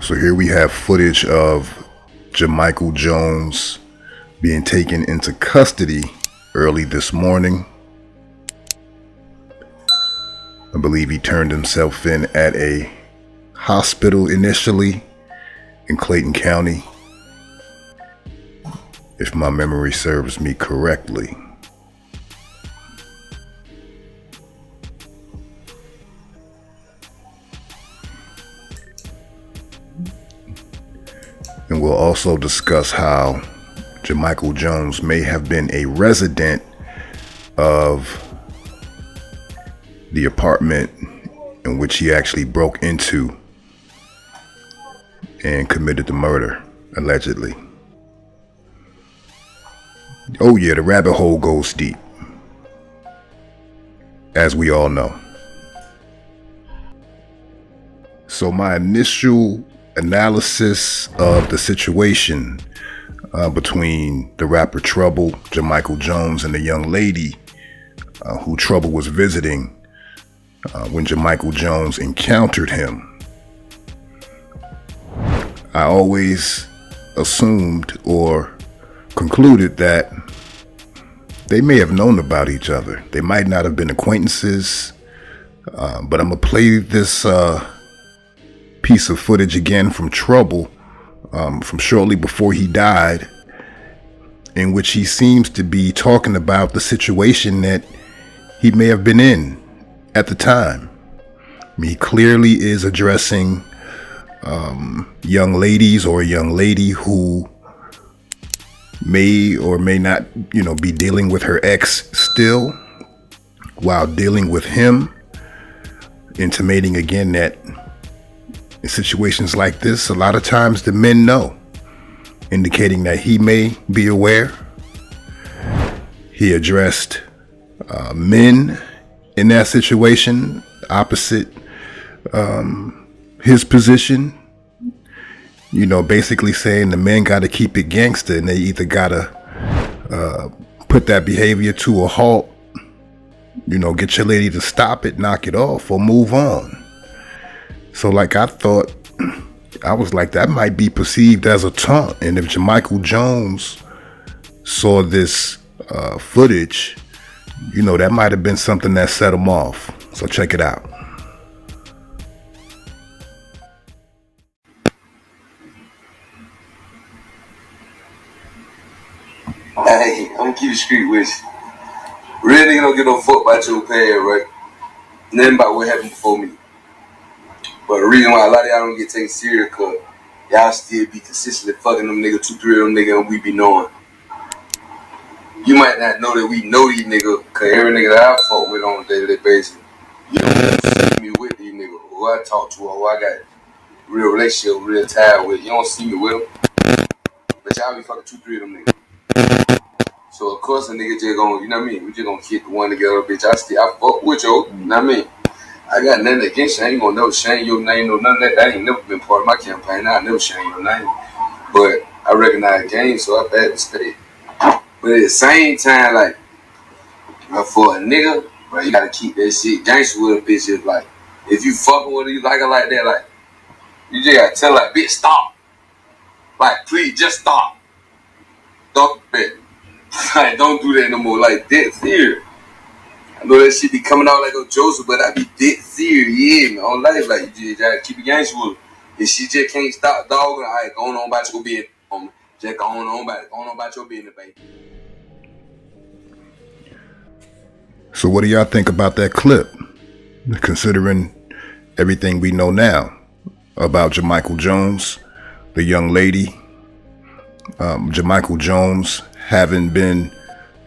So here we have footage of Jamichael Jones being taken into custody early this morning. I believe he turned himself in at a hospital initially in Clayton County, if my memory serves me correctly. And we'll also discuss how Jamichael Jones may have been a resident of the apartment in which he actually broke into and committed the murder, allegedly. Oh yeah, the rabbit hole goes deep, as we all know. So my initial analysis of the situation between the rapper Trouble, Jamichael Jones, and the young lady who Trouble was visiting when Jamichael Jones encountered him. I always assumed or concluded that they may have known about each other. They might not have been acquaintances, but I'm gonna play this piece of footage again from Trouble from shortly before he died, in which he seems to be talking about the situation that he may have been in at the time. I mean, he clearly is addressing young ladies or a young lady who may or may not, be dealing with her ex still while dealing with him, intimating again that in situations like this, a lot of times the men know, indicating that he may be aware. He addressed men in that situation, opposite his position, basically saying the men got to keep it gangster, and they either got to put that behavior to a halt, get your lady to stop it, knock it off, or move on. So I was like, that might be perceived as a taunt. And if Jamichael Jones saw this footage, that might have been something that set him off. So check it out. Hey, I'm gonna keep the street with you. Real nigga don't get no fuck about your past, right? Nothing about what happened before me. But the reason why a lot of y'all don't get taken serious, cause y'all still be consistently fucking them niggas, 2, 3 of them niggas, and we be knowing. You might not know that we know these niggas, cause every nigga that I fuck with on a daily basis, you don't see me with these niggas, who I talk to, or who I got real relationship, real tie with. You don't see me with them, but y'all be fucking 2, 3 of them niggas. So of course a nigga just gonna, you know what I mean? We just gonna keep the one together, bitch. I fuck with you, you know what I mean? I got nothing against you. I ain't gonna never shame your name or none of that. That ain't never been part of my campaign. I never shame your name. But I recognize the game, so I bad mistake. But at the same time, like, for a nigga, bro, you gotta keep that shit gangster with a bitch. If, like, if you fucking with her, you like her like that, like, you just gotta tell her, like, bitch, stop. Like, please, just stop. Don't, bitch. Like, don't do that no more. Like, that's here. I know that shit be coming out like a Joseph, but I be dead serious, yeah, man. On life, like, you just gotta keep it gangster with her. If she just can't stop dogging, all right, go on about your business, homie. Just go on about your business, baby. So what do y'all think about that clip, considering everything we know now about Jamichael Jones, the young lady, Jamichael Jones having been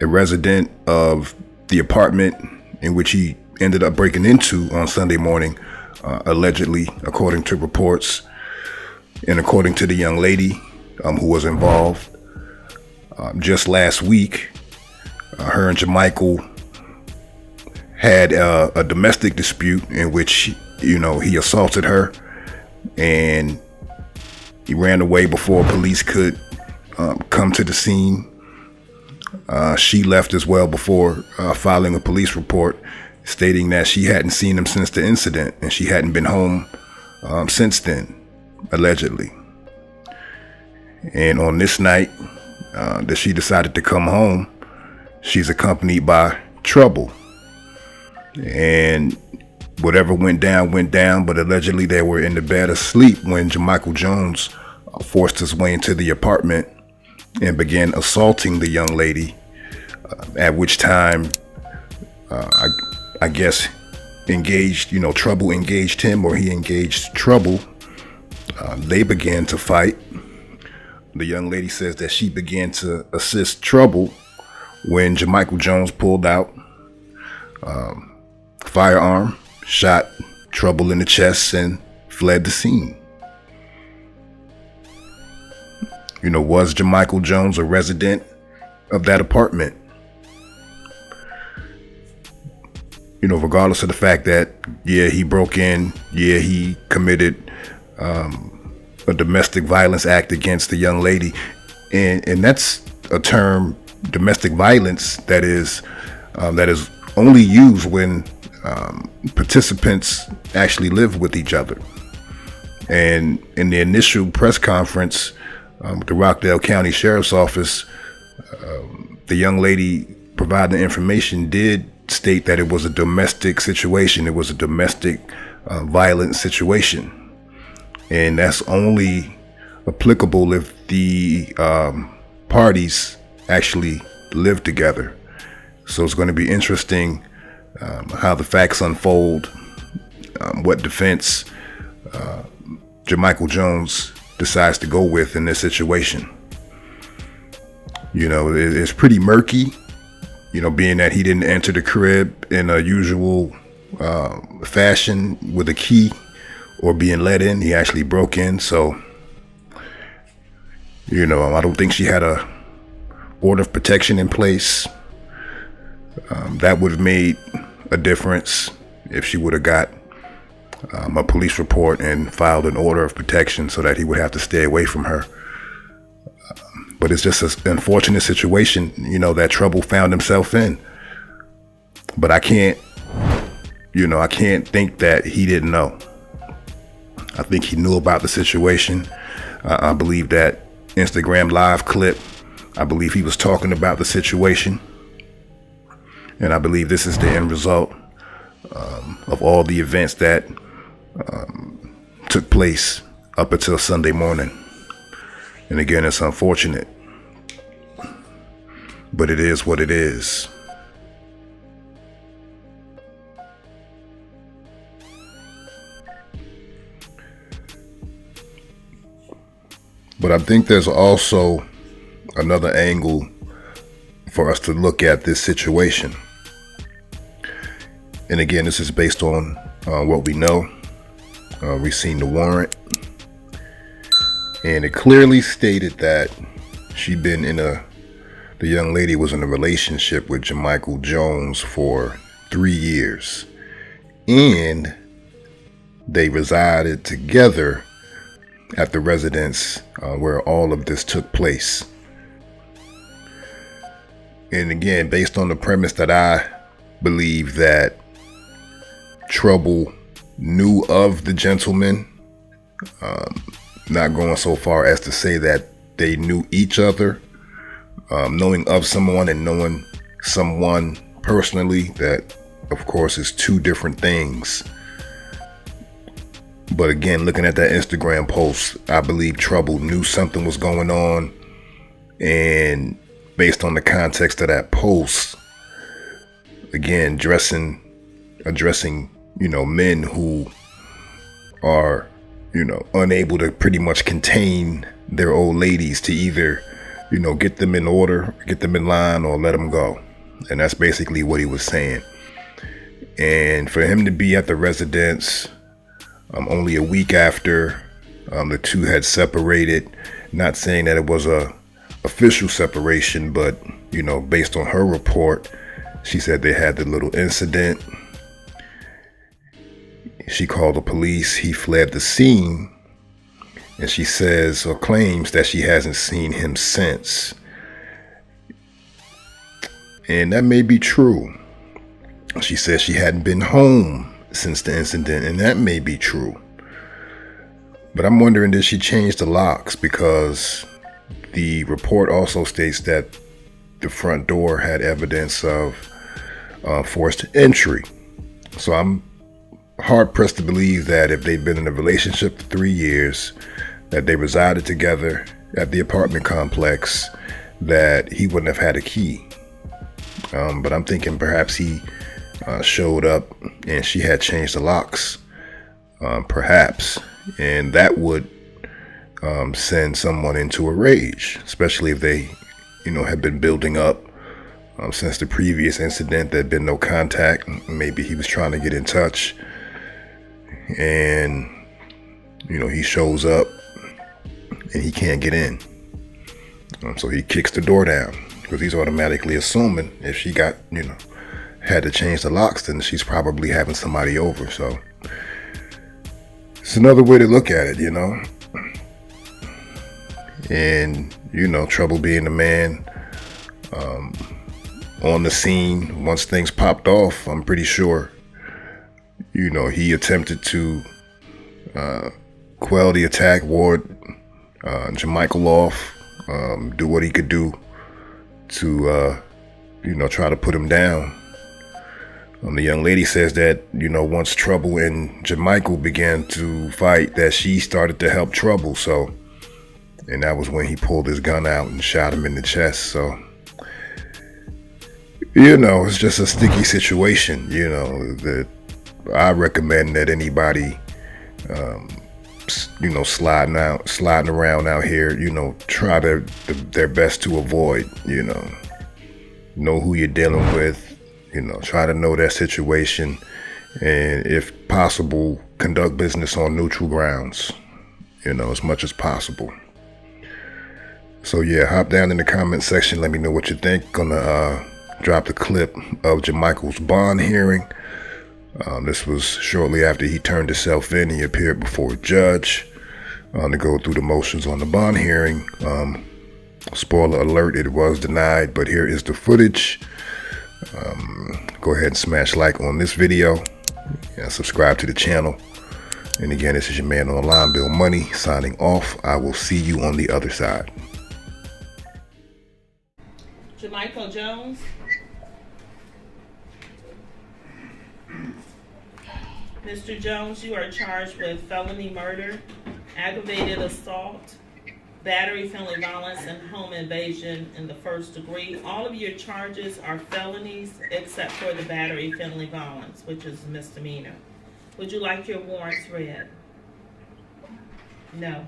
a resident of the apartment in which he ended up breaking into on Sunday morning, allegedly, according to reports and according to the young lady who was involved. Just last week, her and Jamichael had a domestic dispute in which, he assaulted her and he ran away before police could come to the scene. She left as well before filing a police report stating that she hadn't seen him since the incident and she hadn't been home since then. allegedly. And on this night that she decided to come home, she's accompanied by Trouble. And whatever went down, but allegedly they were in the bed asleep when Jamichael Jones forced his way into the apartment and began assaulting the young lady, at which time I guess Trouble engaged him, or he engaged Trouble. They began to fight. The young lady says that she began to assist Trouble when Jamichael Jones pulled out firearm, shot Trouble in the chest, and fled the scene. Was Jamichael Jones a resident of that apartment? Regardless of the fact that, he broke in, he committed a domestic violence act against the young lady. And that's a term, domestic violence, that is only used when participants actually live with each other. And in the initial press conference with the Rockdale County Sheriff's Office, the young lady providing the information did state that it was a domestic situation. It was a domestic violence situation. And that's only applicable if the parties actually live together. So it's going to be interesting how the facts unfold, what defense Jamichael Jones decides to go with in this situation. It's pretty murky, being that he didn't enter the crib in a usual fashion with a key or being let in. He actually broke in. So, I don't think she had a order of protection in place. That would have made a difference if she would have got a police report and filed an order of protection so that he would have to stay away from her. But it's just an unfortunate situation, that Trouble found himself in. But I can't think that he didn't know. I think he knew about the situation. I believe that Instagram live clip, I believe he was talking about the situation. And I believe this is the end result of all the events that took place up until Sunday morning. And again, it's unfortunate, but it is what it is. But I think there's also another angle for us to look at this situation. And again, this is based on what we know. We've seen the warrant, and it clearly stated that the young lady was in a relationship with Jamichael Jones for 3 years, and they resided together at the residence where all of this took place. And again, based on the premise that I believe that Trouble knew of the gentleman, not going so far as to say that they knew each other, knowing of someone and knowing someone personally, that of course is two different things. But again, looking at that Instagram post, I believe Trouble knew something was going on. And based on the context of that post, again, addressing, men who are, unable to pretty much contain their old ladies to either, get them in order, get them in line, or let them go. And that's basically what he was saying. And for him to be at the residence only a week after the two had separated, not saying that it was a official separation, but based on her report, she said they had the little incident. She called the police. He fled the scene, and she says or claims that she hasn't seen him since. And that may be true. She says she hadn't been home since the incident, and that may be true. But I'm wondering, did she change the locks? Because the report also states that the front door had evidence of forced entry. So I'm hard pressed to believe that if they'd been in a relationship for 3 years, that they resided together at the apartment complex, that he wouldn't have had a key. But I'm thinking perhaps he showed up and she had changed the locks, perhaps, and that would send someone into a rage, especially if they, had been building up since the previous incident. There'd been no contact. Maybe he was trying to get in touch, and he shows up and he can't get in. So he kicks the door down because he's automatically assuming if she got, had to change the locks, then she's probably having somebody over. So it's another way to look at it, And, Trouble being the man on the scene, once things popped off, I'm pretty sure, he attempted to quell the attack, ward Jamichael off, do what he could do to, try to put him down. The young lady says that, once Trouble and Jamichael began to fight, that she started to help Trouble. So, and that was when he pulled his gun out and shot him in the chest. So, it's just a sticky situation, that I recommend that anybody, sliding around out here, try their best to avoid, know who you're dealing with, try to know that situation, and if possible, conduct business on neutral grounds, as much as possible. So yeah, hop down in the comment section. Let me know what you think. Gonna drop the clip of Jamichael's bond hearing. This was shortly after he turned himself in. He appeared before a judge to go through the motions on the bond hearing. Spoiler alert, it was denied, but here is the footage. Go ahead and smash like on this video and subscribe to the channel. And again, this is your man online, Bill Money, signing off. I will see you on the other side. Jamichael Jones. Mr. Jones, you are charged with felony murder, aggravated assault, battery, felony violence, and home invasion in the first degree. All of your charges are felonies except for the battery, felony violence, which is a misdemeanor. Would you like your warrants read? No.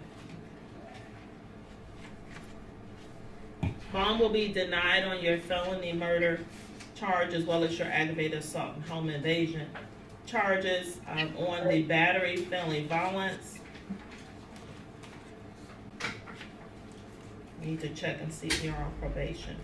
Bond will be denied on your felony murder charge as well as your aggravated assault and home invasion charges. On the battery, felony violence, need to check and see if you're on probation.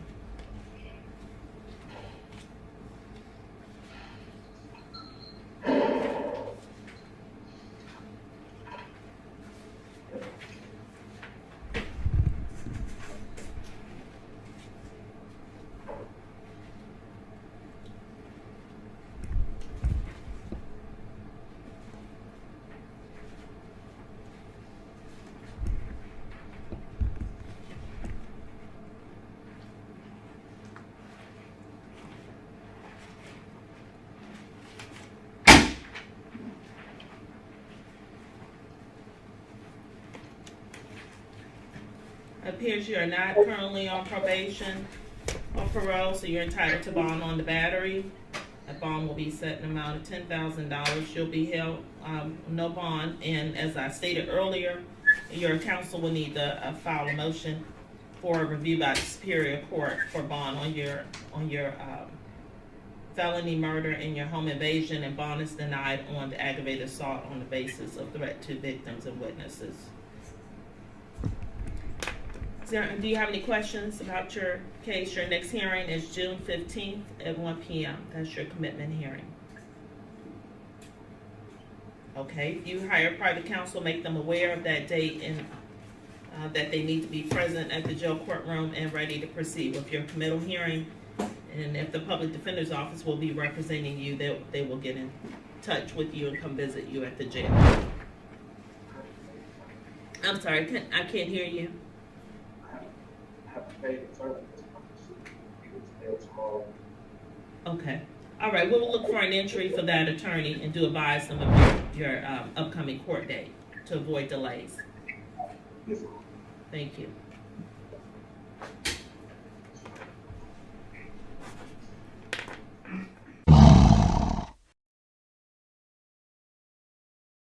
Appears you are not currently on probation or parole, so you're entitled to bond on the battery. A bond will be set in an amount of $10,000. You'll be held no bond, and as I stated earlier, your counsel will need to file a motion for a review by the Superior Court for bond on your felony murder and your home invasion, and bond is denied on the aggravated assault on the basis of threat to victims and witnesses. Do you have any questions about your case? Your next hearing is June 15th at 1 p.m. That's your commitment hearing. Okay, if you hire private counsel, make them aware of that date and that they need to be present at the jail courtroom and ready to proceed with your committal hearing. And if the public defender's office will be representing you, they will get in touch with you and come visit you at the jail. I'm sorry, I can't hear you. Okay. All right. We'll look for an entry for that attorney and do advise them of your upcoming court date to avoid delays. Thank you.